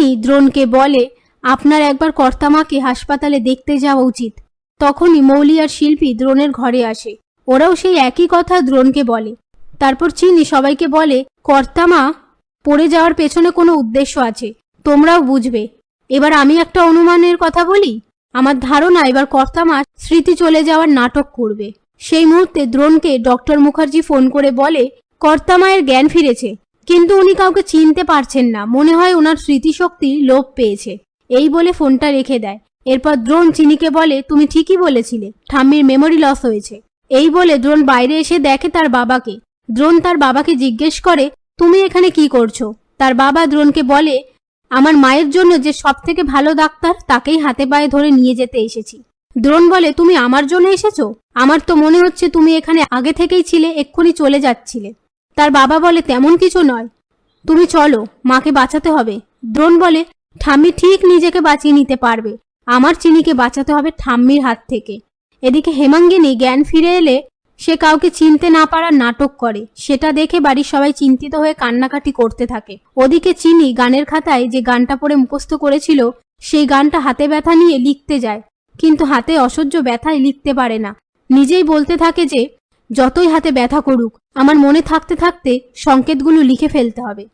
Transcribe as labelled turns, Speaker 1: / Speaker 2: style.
Speaker 1: চিনি দ্রোণকে বলে, আপনার একবার কর্তামাকে হাসপাতালে দেখতে যাওয়া উচিত। তখনই মৌলি আর শিল্পী দ্রোণের ঘরে আসে। ওরাও সেই একই কথা দ্রোণকে বলে। তারপর চিনি সবাইকে বলে, কর্তামা পড়ে যাওয়ার পেছনে কোনো উদ্দেশ্য আছে, তোমরাও বুঝবে। এবার আমি একটা অনুমানের কথা বলি। আমার ধারণা এবার কর্তামা স্মৃতি চলে যাওয়ার নাটক করবে। সেই মুহূর্তে দ্রোণকে ডক্টর মুখার্জি ফোন করে বলে, কর্তামায়ের জ্ঞান ফিরেছে, কিন্তু উনি কাউকে চিনতে পারছেন না, মনে হয় ওনার স্মৃতিশক্তি লোপ পেয়েছে। এই বলে ফোনটা রেখে দেয়। এরপর দ্রোণ চিনিকে বলে, তুমি ঠিকই বলেছিলে, ঠাম্মির মেমোরি লস হয়েছে। এই বলে দ্রোণ বাইরে এসে দেখে তার বাবাকে। দ্রোণ তার বাবাকে জিজ্ঞেস করে, তুমি এখানে কি করছো? তার বাবা দ্রোণকে বলে, আমার মায়ের জন্য যে সব থেকে ভালো ডাক্তার তাকেই হাতে পায়ে ধরে নিয়ে যেতে এসেছি। দ্রোণ বলে, তুমি আমার জন্য এসেছো? আমার তো মনে হচ্ছে তুমি এখানে আগে থেকেই ছিলে, এক্ষুনি চলে যাচ্ছিলে। তার বাবা বলে, তেমন কিছু নয়, তুমি চলো, মাকে বাঁচাতে হবে। দ্রোণ বলে, ঠাম্মি ঠিক নিজেকে বাঁচিয়ে নিতে পারবে, আমার চিনিকে বাঁচাতে হবে ঠাম্মির হাত থেকে। এদিকে হেমাঙ্গিনী জ্ঞান ফিরে এলে সে কাউকে চিনতে না পারার নাটক করে। সেটা দেখে বাড়ির সবাই চিন্তিত হয়ে কান্নাকাটি করতে থাকে। ওদিকে চিনি গানের খাতায় যে গানটা পড়ে মুখস্থ করেছিল সেই গানটা হাতে ব্যথা নিয়ে লিখতে যায়, কিন্তু হাতে অসহ্য ব্যথায় লিখতে পারে না। নিজেই বলতে থাকে যে যতই হাতে ব্যথা করুক, আমার মনে থাকতে থাকতে সংকেতগুলো লিখে ফেলতে হবে।